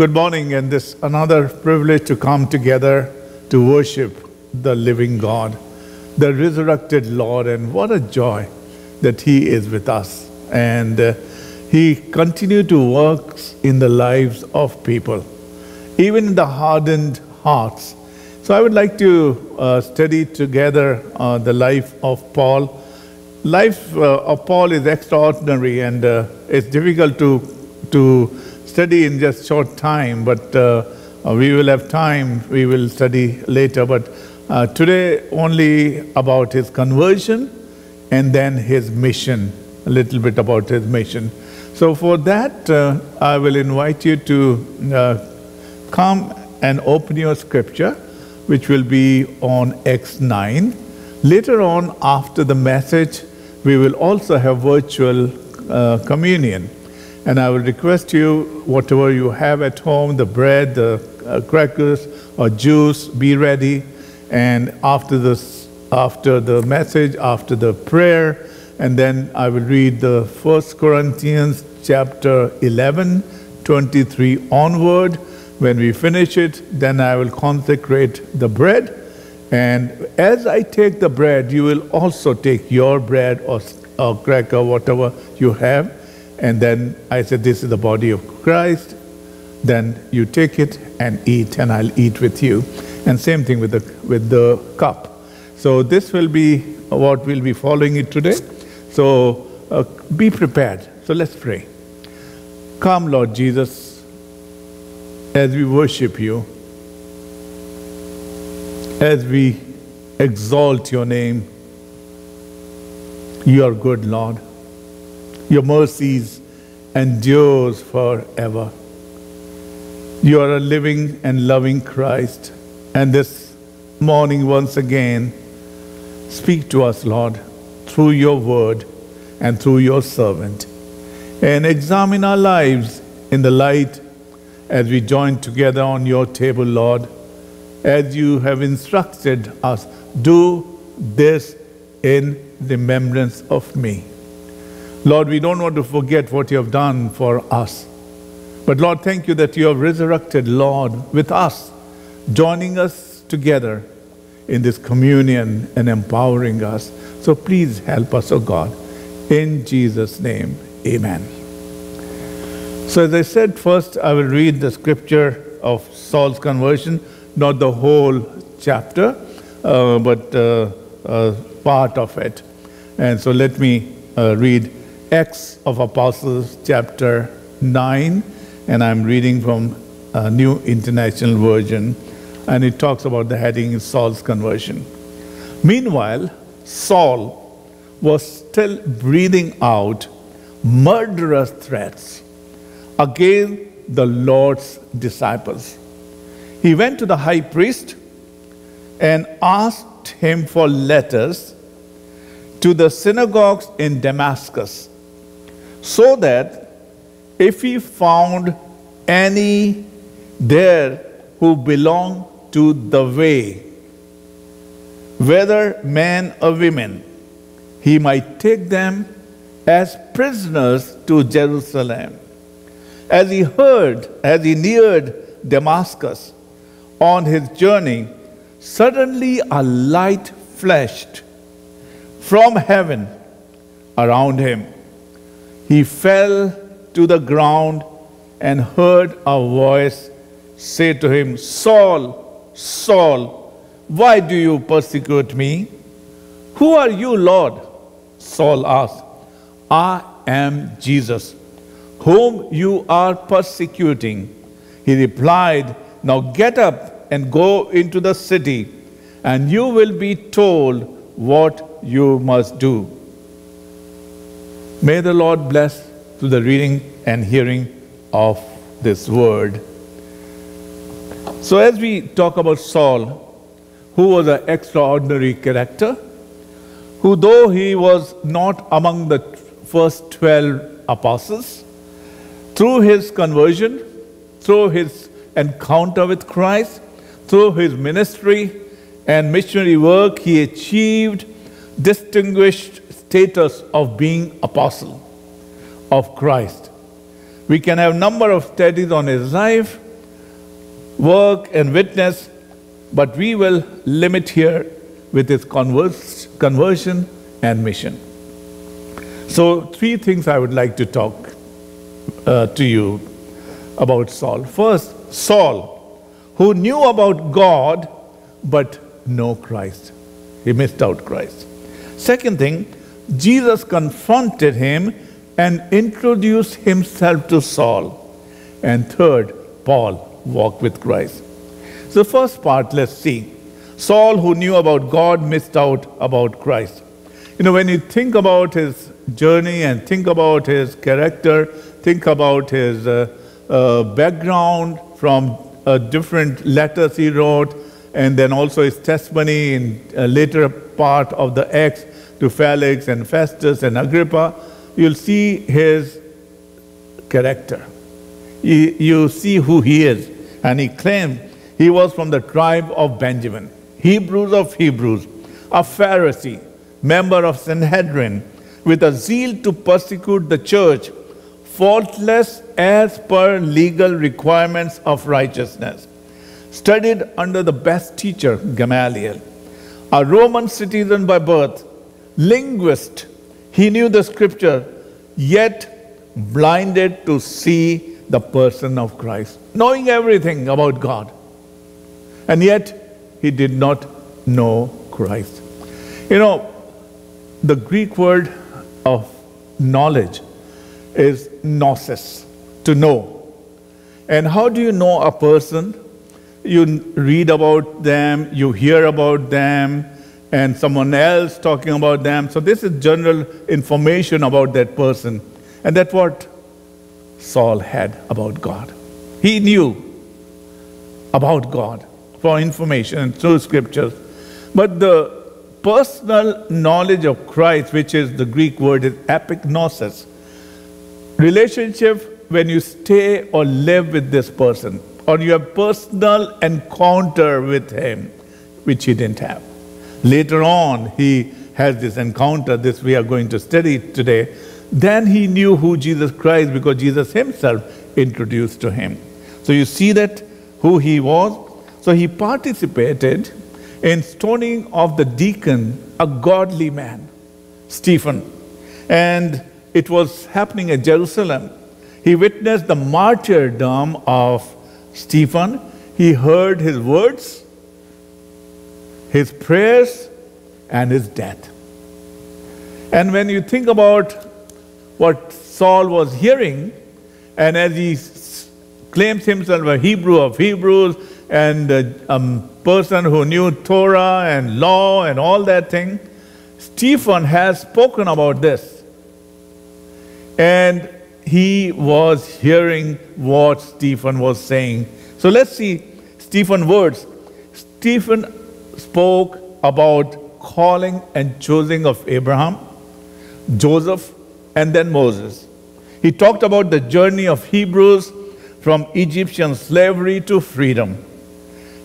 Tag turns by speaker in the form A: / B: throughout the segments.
A: Good morning, and this another privilege to come together to worship the living God, the resurrected Lord, and what a joy that He is with us. And He continues to work in the lives of people, even in the hardened hearts. So I would like to study together the life of Paul. Life of Paul is extraordinary, and it's difficult to study in just short time, but we will have time, we will study later. But today only about his conversion and then his mission, a little bit about his mission. So for that, I will invite you to come and open your scripture, which will be on Acts 9. Later on, after the message, we will also have virtual communion. And I will request you, whatever you have at home, the bread, the crackers or juice, be ready. And after the message, after the prayer, and then I will read the 1 Corinthians chapter 11, 23 onward. When we finish it, then I will consecrate the bread. And as I take the bread, you will also take your bread or cracker, whatever you have. And then I said, this is the body of Christ. Then you take it and eat, and I'll eat with you. And same thing with the cup. So this will be what we'll be following it today. So be prepared. So let's pray. Come, Lord Jesus, as we worship you, as we exalt your name. You are good, Lord. Your mercies endures forever. You are a living and loving Christ. And this morning, once again, speak to us, Lord, through your word and through your servant. And examine our lives in the light as we join together on your table, Lord. As you have instructed us, do this in remembrance of me. Lord, we don't want to forget what you have done for us. But Lord, thank you that you have resurrected, Lord, with us, joining us together in this communion and empowering us. So please help us, O God. In Jesus' name, amen. So as I said, first I will read the scripture of Saul's conversion, not the whole chapter, but part of it. And so let me read Acts of Apostles chapter 9, and I'm reading from a New International Version, and it talks about the heading is Saul's conversion. Meanwhile, Saul was still breathing out murderous threats against the Lord's disciples. He went to the high priest and asked him for letters to the synagogues in Damascus, so that if he found any there who belonged to the way, whether men or women, he might take them as prisoners to Jerusalem. As he neared Damascus on his journey, suddenly a light flashed from heaven around him. He fell to the ground and heard a voice say to him, Saul, Saul, why do you persecute me? Who are you, Lord? Saul asked. I am Jesus, whom you are persecuting. He replied, now get up and go into the city, and you will be told what you must do. May the Lord bless through the reading and hearing of this word. So as we talk about Saul, who was an extraordinary character, who though he was not among the first 12 apostles, through his conversion, through his encounter with Christ, through his ministry and missionary work, he achieved distinguished status of being apostle of Christ. We can have a number of studies on his life, work and witness, but we will limit here with his conversion and mission. So, three things I would like to talk to you about Saul. First, Saul, who knew about God but no Christ. He missed out Christ. Second thing, Jesus confronted him and introduced himself to Saul. And third, Paul walked with Christ. So the first part, let's see. Saul, who knew about God, missed out about Christ. You know, when you think about his journey and think about his character, think about his background from different letters he wrote, and then also his testimony in a later part of the Acts to Felix and Festus and Agrippa, you'll see his character. You see who he is. And he claimed he was from the tribe of Benjamin, Hebrews of Hebrews, a Pharisee, member of Sanhedrin, with a zeal to persecute the church, faultless as per legal requirements of righteousness. Studied under the best teacher, Gamaliel. A Roman citizen by birth, linguist, he knew the scripture, yet blinded to see the person of Christ, knowing everything about God. And yet, he did not know Christ. You know, the Greek word of knowledge is gnosis, to know. And how do you know a person? You read about them, you hear about them, and someone else talking about them. So this is general information about that person. And that's what Saul had about God. He knew about God for information and through scriptures. But the personal knowledge of Christ, which is the Greek word, is epignosis. Relationship when you stay or live with this person, or you have personal encounter with him, which he didn't have. Later on, he has this encounter, this we are going to study today. Then he knew who Jesus Christ, because Jesus himself introduced to him. So you see that who he was. So he participated in stoning of the deacon, a godly man, Stephen. And it was happening at Jerusalem. He witnessed the martyrdom of Stephen. He heard his words, his prayers, and his death. And when you think about what Saul was hearing, and as he claims himself a Hebrew of Hebrews, and a person who knew Torah and law and all that thing, Stephen has spoken about this. And he was hearing what Stephen was saying. So let's see Stephen's words. Stephen spoke about calling and choosing of Abraham, Joseph, and then Moses. He talked about the journey of Hebrews from Egyptian slavery to freedom,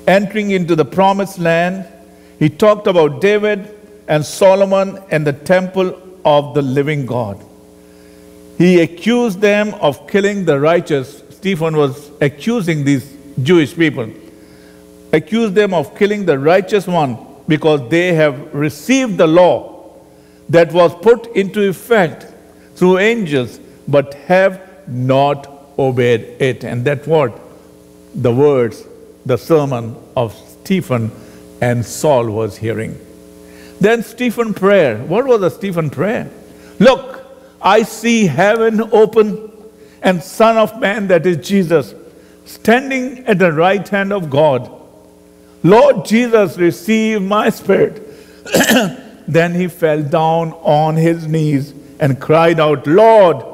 A: entering into the promised land. He talked about David and Solomon and the temple of the living God. He accused them of killing the righteous. Stephen was accusing these Jewish people, accused them of killing the righteous one because they have received the law that was put into effect through angels, but have not obeyed it. And that's what the words, the sermon of Stephen and Saul was hearing. Then Stephen's prayer. What was the Stephen prayer? Look, I see heaven open and Son of Man, that is Jesus, standing at the right hand of God. Lord Jesus, receive my spirit. Then he fell down on his knees and cried out, Lord,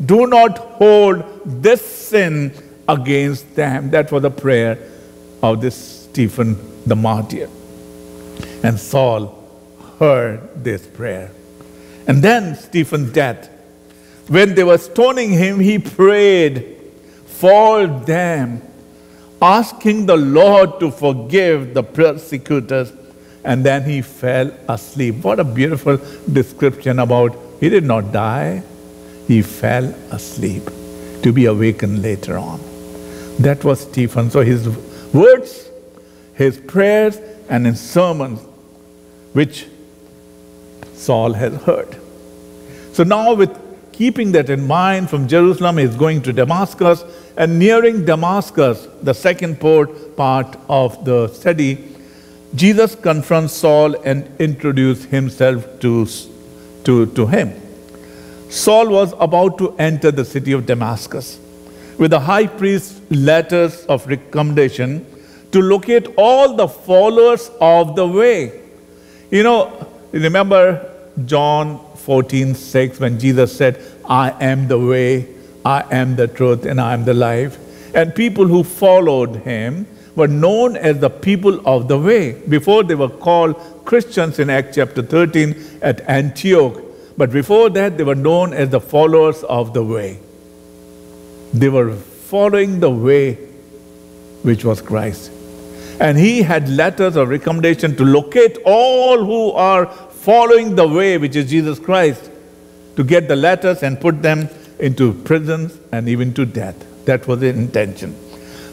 A: do not hold this sin against them. That was the prayer of this Stephen the martyr. And Saul heard this prayer. And then Stephen's death. When they were stoning him, he prayed for them, asking the Lord to forgive the persecutors. And then he fell asleep. What a beautiful description about he did not die. He fell asleep to be awakened later on. That was Stephen. So his words, his prayers, and his sermons, which Saul has heard. So now, with keeping that in mind, from Jerusalem, he's going to Damascus, and nearing Damascus, the second part of the study, Jesus confronts Saul and introduces himself to him. Saul was about to enter the city of Damascus with the high priest's letters of recommendation to locate all the followers of the way. You know, remember John 14:6, when Jesus said, I am the way, I am the truth, and I am the life. And people who followed him were known as the people of the way. Before, they were called Christians in Acts chapter 13 at Antioch. But before that, they were known as the followers of the way. They were following the way, which was Christ. And he had letters of recommendation to locate all who are following the way, which is Jesus Christ, to get the letters and put them into prisons and even to death. That was the intention.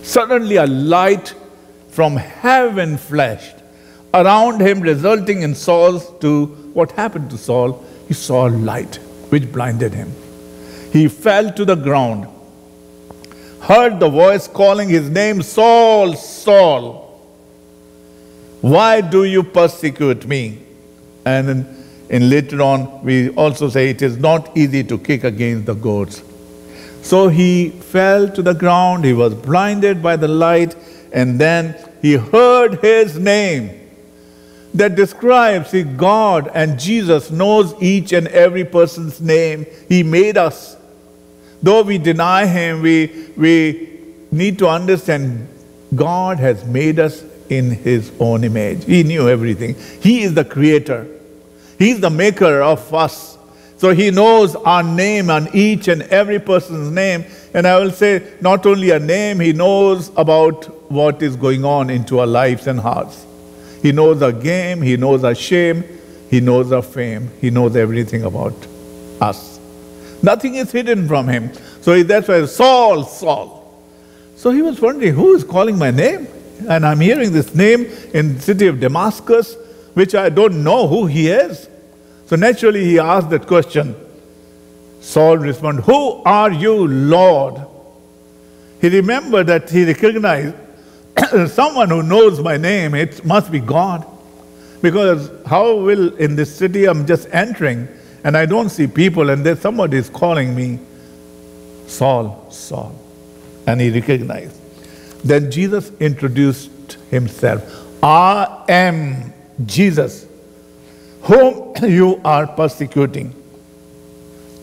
A: Suddenly a light from heaven flashed around him, resulting in what happened to Saul? He saw a light which blinded him. He fell to the ground, heard the voice calling his name, Saul, Saul, why do you persecute me? And in later on, we also say it is not easy to kick against the goads. So he fell to the ground, he was blinded by the light, and then he heard his name. That describes, see, God and Jesus knows each and every person's name. He made us. Though we deny him, we need to understand God has made us in his own image. He knew everything. He is the creator. He's the maker of us. So he knows our name and each and every person's name. And I will say, not only a name, he knows about what is going on into our lives and hearts. He knows our game, he knows our shame, he knows our fame, he knows everything about us. Nothing is hidden from him. So that's why, Saul, Saul. So he was wondering, who is calling my name? And I'm hearing this name in the city of Damascus, which I don't know who he is. So naturally he asked that question. Saul responded, who are you, Lord? He remembered that he recognized someone who knows my name, it must be God. Because how will, in this city I'm just entering and I don't see people and there's somebody is calling me, Saul, Saul. And he recognized. Then Jesus introduced himself. I am Jesus, whom you are persecuting.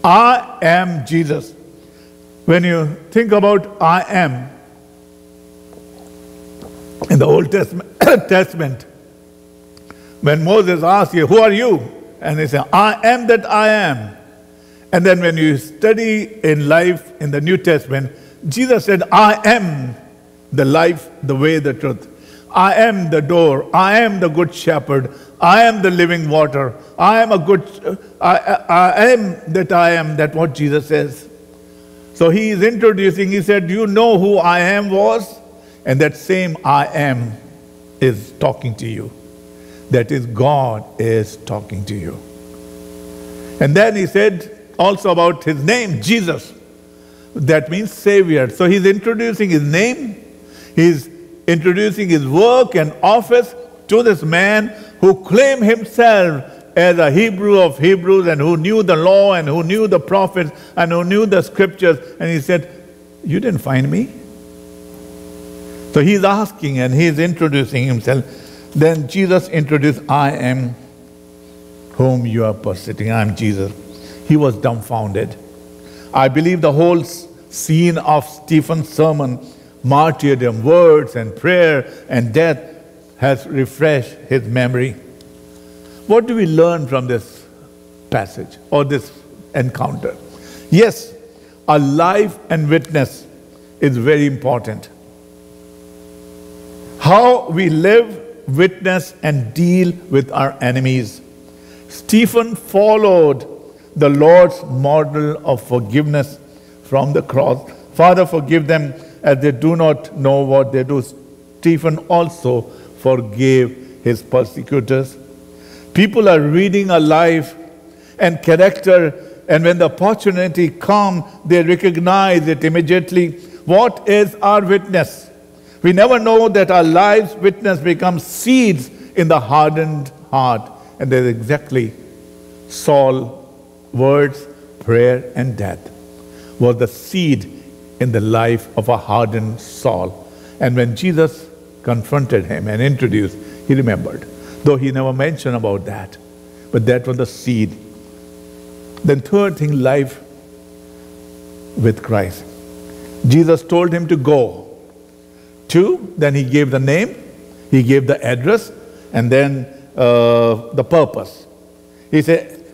A: I am Jesus. When you think about I am, in the Old Testament, when Moses asked you, who are you? And he said, I am that I am. And then when you study in life in the New Testament, Jesus said, I am the life, the way, the truth. I am the door. I am the good shepherd. I am the living water. I am I am that I am. That's what Jesus says. So he is introducing, he said, do you know who I am was? And that same I am is talking to you. That is, God is talking to you. And then he said also about his name, Jesus. That means Savior. So he's introducing his name. He's introducing his work and office to this man who claimed himself as a Hebrew of Hebrews and who knew the law and who knew the prophets and who knew the scriptures. And he said, you didn't find me? So he's asking and he's introducing himself. Then Jesus introduced, I am whom you are persecuting. I am Jesus. He was dumbfounded. I believe the whole scene of Stephen's sermon, martyrdom, words and prayer and death has refreshed his memory. What do we learn from this passage or this encounter? Yes, a life and witness is very important. How we live, witness, and deal with our enemies. Stephen followed the Lord's model of forgiveness from the cross. Father, forgive them as they do not know what they do. Stephen also forgave his persecutors. People are reading our life and character, and when the opportunity comes, they recognize it immediately. What is our witness? We never know that our life's witness becomes seeds in the hardened heart. And that's exactly Saul's words, prayer, and death was the seed in the life of a hardened Saul. And when Jesus confronted him and introduced, he remembered, though he never mentioned about that. But that was the seed. Then third thing, life with Christ. Jesus told him to go. 2, then he gave the name, he gave the address, and then the purpose. He said,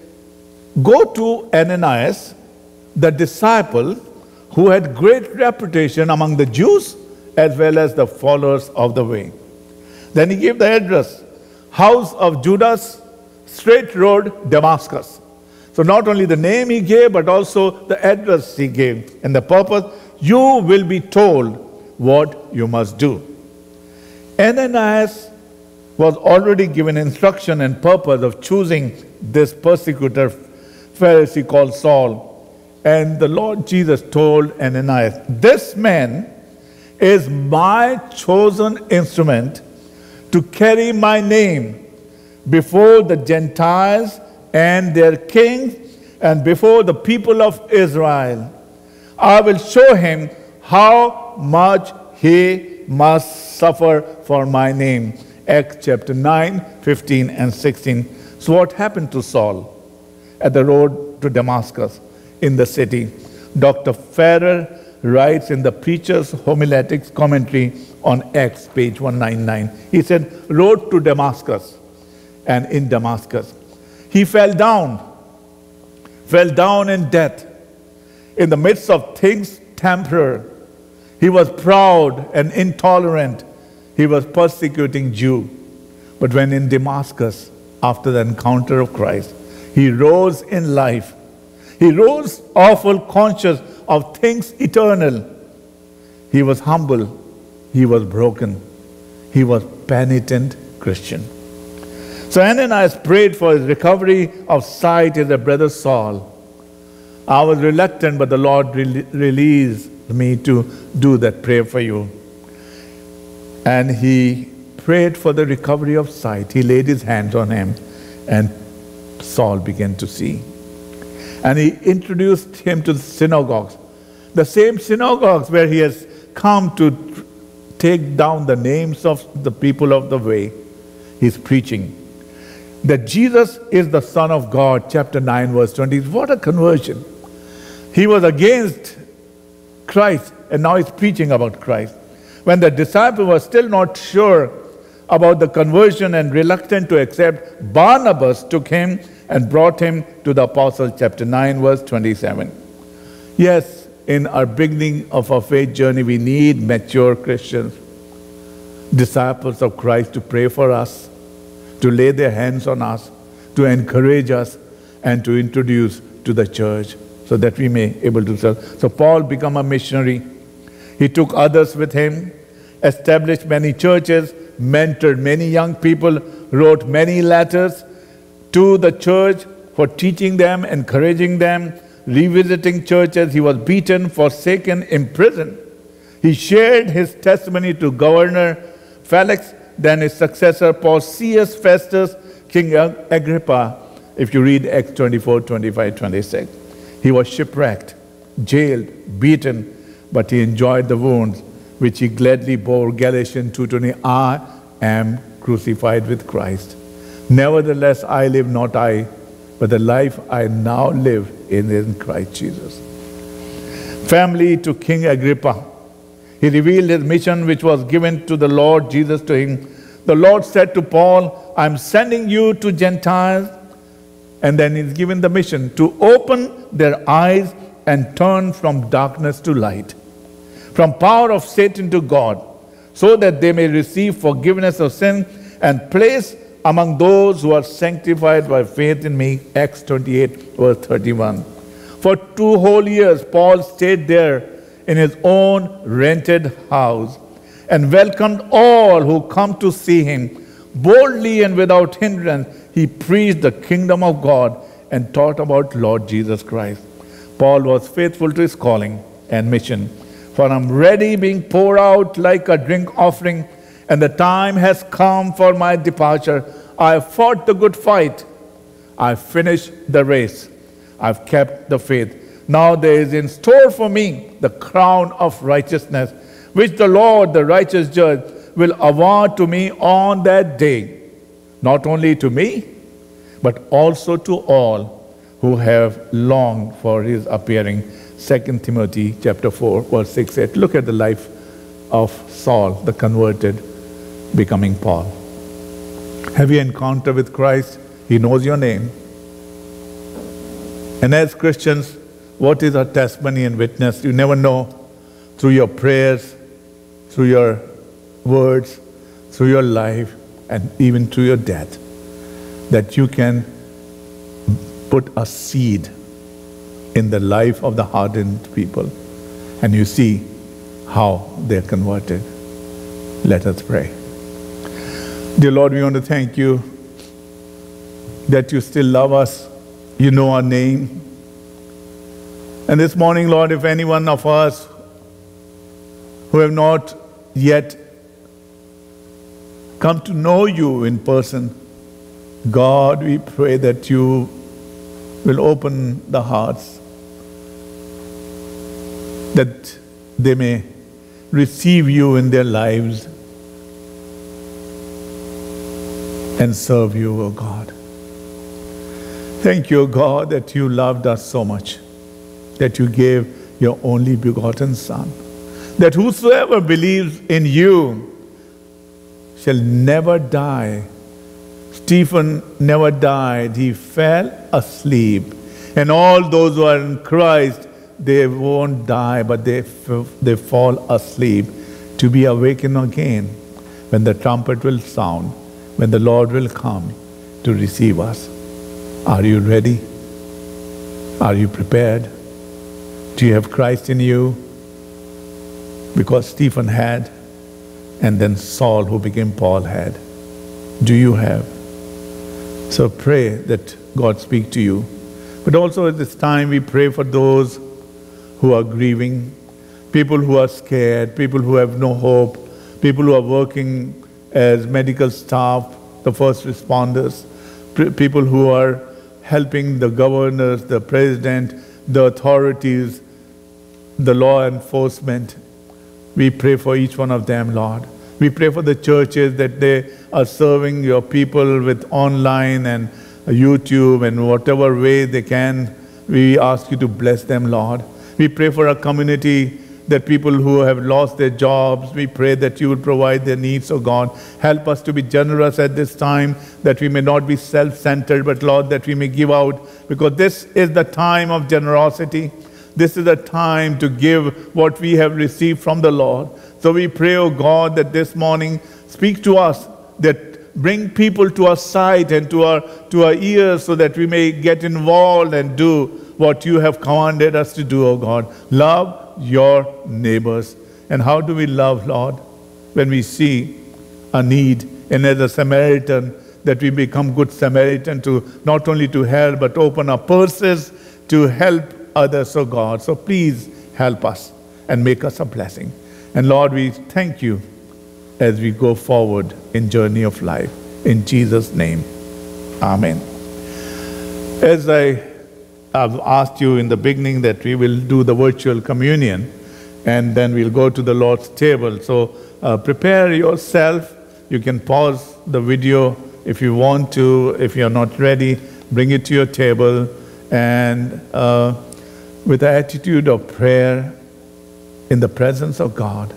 A: go to Ananias, the disciple who had great reputation among the Jews as well as the followers of the way. Then he gave the address, house of Judas, straight road, Damascus. So not only the name he gave, but also the address he gave. And the purpose, you will be told what you must do. Ananias was already given instruction and purpose of choosing this persecutor Pharisee called Saul. And the Lord Jesus told Ananias, this man is my chosen instrument to carry my name before the Gentiles and their kings and before the people of Israel. I will show him how much he must suffer for my name. Acts chapter 9, 15 and 16. So what happened to Saul at the road to Damascus in the city? Dr. Farrer writes in the Preacher's Homiletics Commentary on Acts, page 199. He said, road to Damascus, and in Damascus, he fell down in death. In the midst of things temporary, he was proud and intolerant. He was persecuting Jews. But when in Damascus, after the encounter of Christ, he rose in life. He rose awful conscious of things eternal. He was humble. He was broken. He was penitent Christian. So Ananias prayed for his recovery of sight as a brother Saul. I was reluctant, but the Lord released me to do that prayer for you. And he prayed for the recovery of sight. He laid his hands on him, and Saul began to see. And he introduced him to the synagogues, the same synagogues where he has come to take down the names of the people of the way. He's preaching that Jesus is the Son of God, chapter 9, verse 20. What a conversion. He was against Christ, and now he's preaching about Christ. When the disciple was still not sure about the conversion and reluctant to accept, Barnabas took him and brought him to the apostle, chapter 9, verse 27. Yes, in our beginning of our faith journey, we need mature Christians, disciples of Christ, to pray for us, to lay their hands on us, to encourage us, and to introduce to the church so that we may be able to serve. So Paul became a missionary. He took others with him, established many churches, mentored many young people, wrote many letters to the church for teaching them, encouraging them, revisiting churches. He was beaten, forsaken, imprisoned. He shared his testimony to Governor Felix, then his successor, Porcius Festus, King Agrippa, if you read Acts 24, 25, 26. He was shipwrecked, jailed, beaten, but he enjoyed the wounds which he gladly bore. Galatians 2:20, I am crucified with Christ. Nevertheless, I live not I, but the life I now live in Christ Jesus. Family to King Agrippa. He revealed his mission which was given to the Lord Jesus to him. The Lord said to Paul, I'm sending you to Gentiles. And then he's given the mission to open their eyes and turn from darkness to light, from power of Satan to God, so that they may receive forgiveness of sin and place among those who are sanctified by faith in me. Acts 28, verse 31. For 2 whole years, Paul stayed there in his own rented house. and welcomed all who come to see him. Boldly and without hindrance, he preached the kingdom of God and taught about Lord Jesus Christ. Paul was faithful to his calling and mission. For I'm ready, being poured out like a drink offering, and the time has come for my departure. I have fought the good fight. I have finished the race. I have kept the faith. Now there is in store for me the crown of righteousness, which the Lord, the righteous judge, will award to me on that day. Not only to me, but also to all who have longed for his appearing. 2 Timothy chapter 4, verse 6, 8. Look at the life of Saul, the converted, becoming Paul. Have you encountered with Christ? He knows your name. And as Christians, what is our testimony and witness? You never know, through your prayers, through your words, through your life, and even through your death, that you can put a seed in the life of the hardened people, and you see how they're converted. Let us pray. Dear Lord, we want to thank you that you still love us. You know our name. And this morning, Lord, if any one of us who have not yet come to know you in person, God, we pray that you will open the hearts, that they may receive you in their lives and serve you, O God. Thank you, O God, that you loved us so much, that you gave your only begotten Son, that whosoever believes in you shall never die. Stephen never died. He fell asleep. And all those who are in Christ, they won't die, but they fall asleep to be awakened again when the trumpet will sound, when the Lord will come to receive us. Are you ready? Are you prepared? Do you have Christ in you? Because Stephen had, and then Saul, who became Paul, had. Do you have? So pray that God speak to you. But also at this time we pray for those who are grieving, people who are scared, people who have no hope, people who are working as medical staff, the first responders, people who are helping the governors, the president, the authorities, the law enforcement. We pray for each one of them, Lord. We pray for the churches that they are serving your people with online and YouTube and whatever way they can. We ask you to bless them, Lord. We pray for our community, that people who have lost their jobs, we pray that you will provide their needs, oh God. Help us to be generous at this time, that we may not be self-centered, but Lord, that we may give out, because this is the time of generosity. This is the time to give what we have received from the Lord. So we pray, oh God, that this morning speak to us, that bring people to our sight and to our ears, so that we may get involved and do what you have commanded us to do, oh God. Love your neighbors. And how do we love, Lord? When we see a need, and as a Samaritan, that we become good Samaritan, to not only to help, but open our purses to help others, oh God. So please help us and make us a blessing. And Lord, we thank you as we go forward in journey of life. In Jesus' name, amen. As I've asked you in the beginning that we will do the virtual communion, and then we'll go to the Lord's table. So prepare yourself. You can pause the video if you want to. If you're not ready, bring it to your table, and with the attitude of prayer in the presence of God,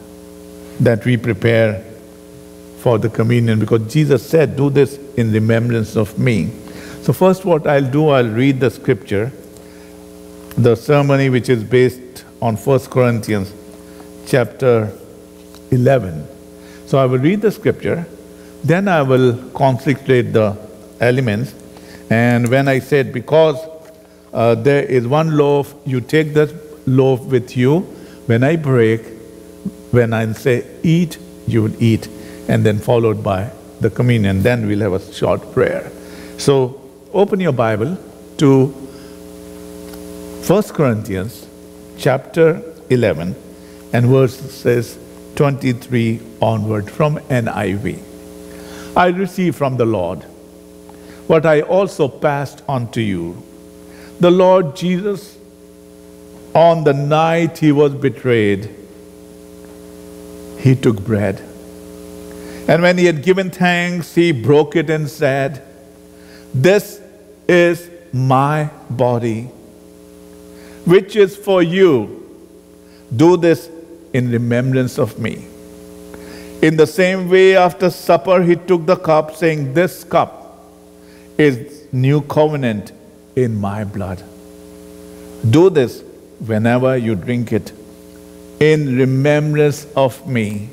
A: that we prepare for the communion, because Jesus said, do this in remembrance of me. So first what I'll do, I'll read the scripture, the sermon which is based on 1 Corinthians chapter 11. So I will read the scripture, then I will consecrate the elements. And when I said, because there is one loaf, you take that loaf with you. When I break, when I say eat, you would eat, and then followed by the communion. Then we'll have a short prayer. So open your Bible to 1 Corinthians chapter 11 and verses 23 onward from NIV. I received from the Lord what I also passed on to you. The Lord Jesus, on the night he was betrayed, he took bread. And when he had given thanks, he broke it and said, "This is my body, which is for you. Do this in remembrance of me." In the same way, after supper, he took the cup, saying, "This cup is new covenant in my blood. Do this whenever you drink it in remembrance of me.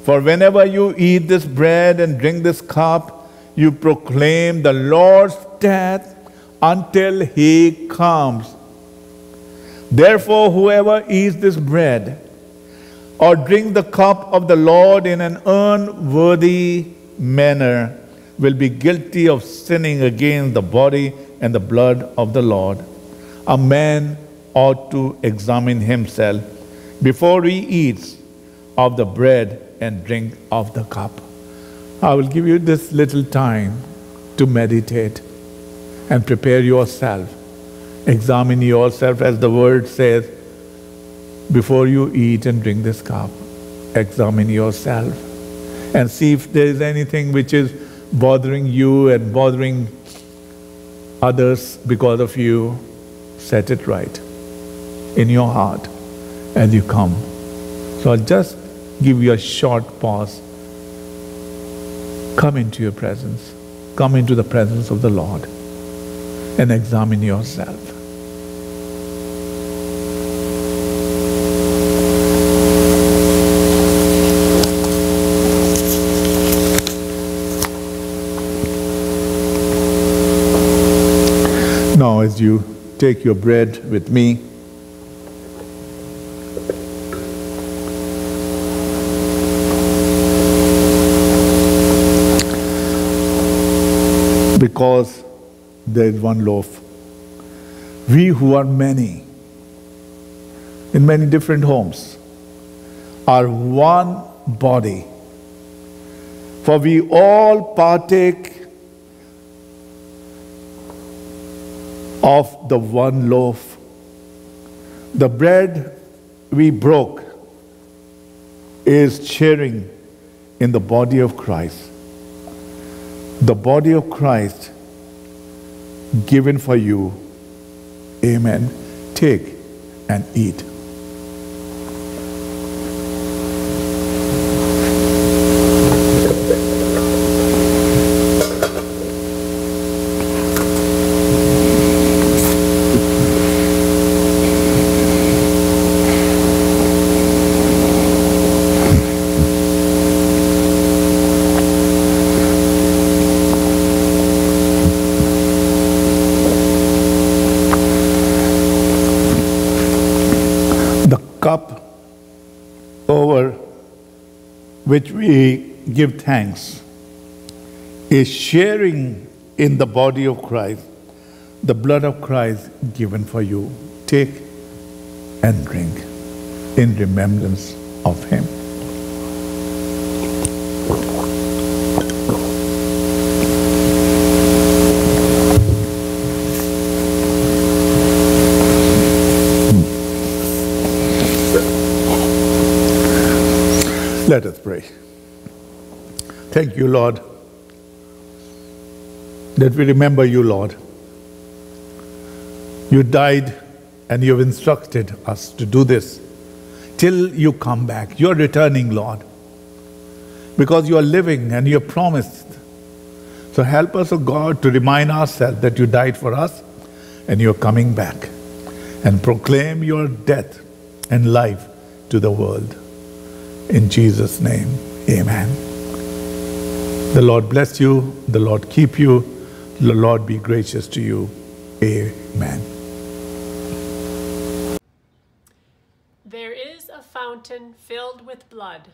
A: For whenever you eat this bread and drink this cup, you proclaim the Lord's death until he comes. Therefore, whoever eats this bread or drink the cup of the Lord in an unworthy manner will be guilty of sinning against the body and the blood of the Lord. A man ought to examine himself before he eats of the bread and drink of the cup. I will give you this little time to meditate and prepare yourself. Examine yourself, as the word says, before you eat and drink this cup. Examine yourself and see if there is anything which is bothering you and bothering others because of you. Set it right in your heart as you come. So I'll just give you a short pause. Come into your presence. Come into the presence of the Lord and examine yourself. Now, as you take your bread with me, because there is one loaf, we who are many, in many different homes, are one body. For we all partake of the one loaf. The bread we broke is sharing in the body of Christ. The body of Christ given for you. Amen. Take and eat. Cup over which we give thanks is sharing in the body of Christ, the blood of Christ given for you. Take and drink in remembrance of him. Let us pray. Thank you, Lord, that we remember you, Lord. You died and you have instructed us to do this till you come back. You are returning, Lord, because you are living and you have promised. So help us, O God, to remind ourselves that you died for us and you are coming back, and proclaim your death and life to the world. In Jesus' name, amen. The Lord bless you. The Lord keep you. The Lord be gracious to you. Amen.
B: There is a fountain filled with blood.